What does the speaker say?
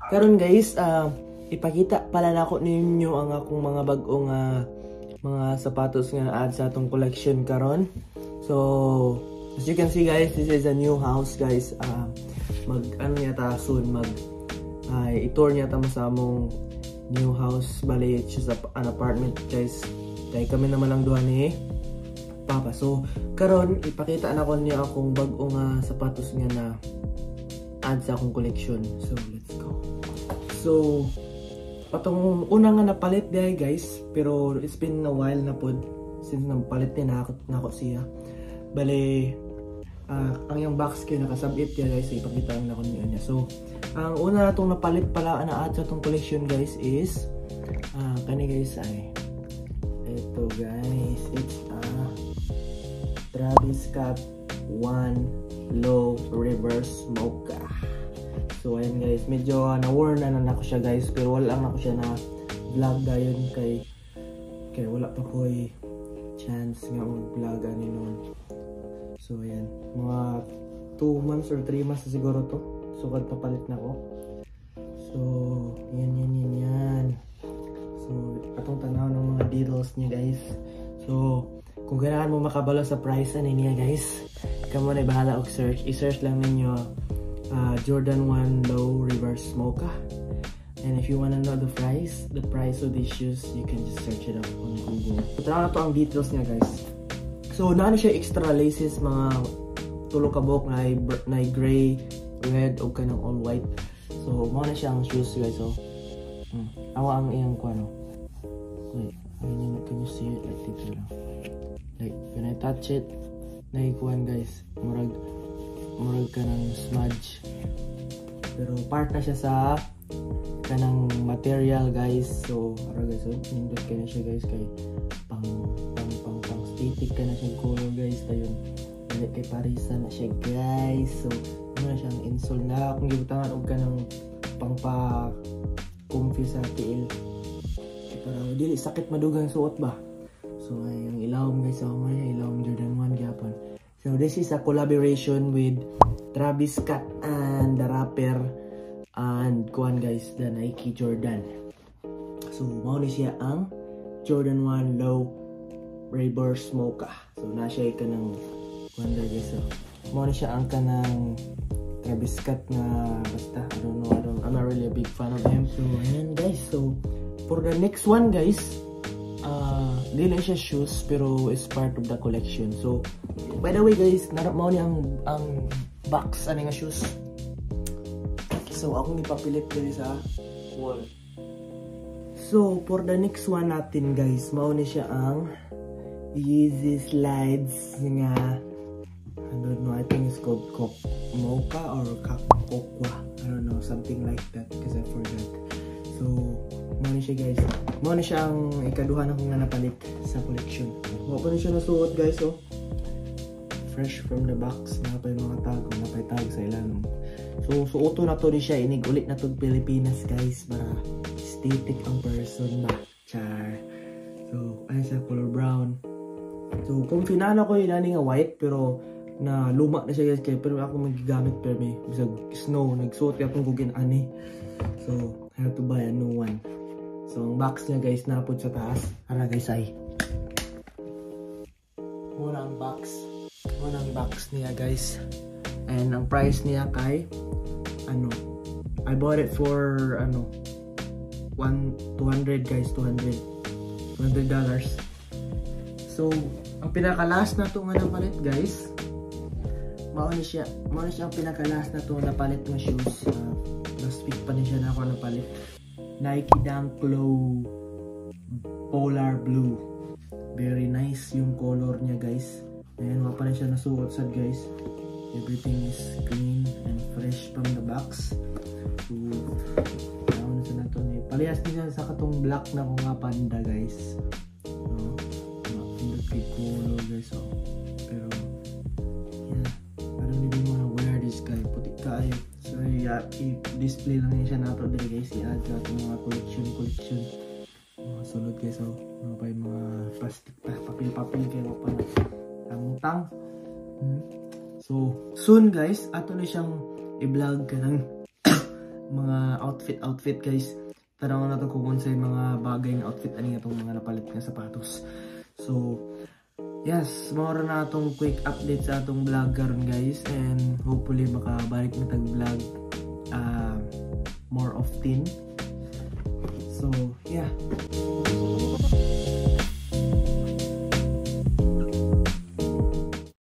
Karon guys, ipakita pala nako ninyo ang akong mga bag-ong mga sapatos nga na-add sa atong collection karon. So, as you can see guys, this is a new house guys. Ano yata soon i-tour niya mo sa among new house. Bali, it's just an apartment guys. Kaya kami naman lang duha ni Papa. So, karon ipakita na ko niya akong bag-ong sapatos nga na add sa akong collection. So, let's go. So, patong una nga napalit diay guys, pero it's been a while na pod since napalit ni nako siya. Bale, ang yung box kayo nakasabit ya guys, ipakita lang na ko niya. So, ang una na itong napalit pala na add sa itong collection guys is kani guys ay ito guys, it's Travis Scott 1 Low Reverse Mocha. So ayan guys, medyo na-worn na ako siya guys, pero wala lang ako siya na vlog dayon kay wala pa ko chance nga mag-vlog ani noon. So ayan, mga 2 months or 3 months na siguro to. Sugad papalit na ko. So yan. So atong tanaw ng mga details niya guys. So kung kailangan mo makabalo sa price ani niya guys, kamo na bahala og search. I-search lang ninyo Jordan 1 Low Reverse Mocha. And if you wanna know the price of these shoes, you can just search it up on Google. So, na to ang details niya guys. So, naano siya extra laces, mga tulo ka buhok na gray, red, o kanang all white. So, mao na siya ang shoes guys. So, awa ang iyang kuano. Wait, can you see it? Like dito lang. Like, when I touch it, naikuan guys, murag ka ng smudge. Pero part na siya sa kanang material guys. So ara guys, nindot ka na siya guys kay pang static ka na siya color guys. Tayon dili kay parisan na siya guys. So ano na siyang insole na kung gibutangan og kanang pang comfy sa tiil. Pero dili sakit madugang suot ba. So ay ang ilawom guys, ilawom Jordan 1 gyapon. So this is a collaboration with Travis Scott and the rapper and kuan guys, the Nike Jordan. So mao ni siya ang Jordan 1 Low Reverse Mocha. So na siya kanang kuan guys. So mao ni siya ang kanang Travis Scott na basta I'm not really a big fan of him. So ayan guys. So for the next one guys, dili siya shoes pero is part of the collection. So by the way guys, mao ni ang box ani nga shoes. So akong ipapilit diri sa wall. So for the next one natin guys, mao ni siya ang Yeezy Slides nga I don't know, I think it's called Mocha or Kokwa. I don't know, something like that because I forgot. So mao ni siya guys. Mao ni siya ang ikaduha na kong napalit sa collection. Mao pa ni siya nasuot guys. So fresh from the box, napay mga tag, napay tag sa ilang. So suoto na to ni siya, inig ulit na to Pilipinas guys para aesthetic ang person ba. Char. So ayun siya, color brown. So kung finano ko yun nga white pero na luma na siya guys kaya pero ako magigamit pero may bisag snow nagsuot akong gugin ani. So I have to buy a new one. So ang box niya guys napod sa taas. Ara guys ay unang box niya guys, and ang price niya kay I bought it for $200 guys, $200. So ang pinaka-last na to nga napalit guys, mao ni siya ang pinaka-last na to napalit ng shoes. Last week pa ni siya na ako napalit. Nike Dunk Low Polar Blue. Very nice yung color niya guys. Ayan, wala pa rin siya nasuot sad guys. Everything is clean and fresh from the box. So, nauna sa nato ni. Palihas niya sa katong black na ko nga panda guys. No? Pindot kay color guys. So, pero, yeah. I don't even wanna wear this guy. Puti kayo. So, yeah, i-display lang niya siya nato dali guys. I-add sa atong mga collection. Sulod guys. So, mga pa yung mga plastic pa. Papil kayo pa na. Tang. So, soon guys, ato na siyang i-vlog ka ng mga outfit guys. Tanaw na to kung sa mga bagay nga outfit ani nga tong mga napalit nga sapatos. So yes, mawara na atong quick update sa atong vlog karon guys, and hopefully makabalik na tag vlog more often. So yeah.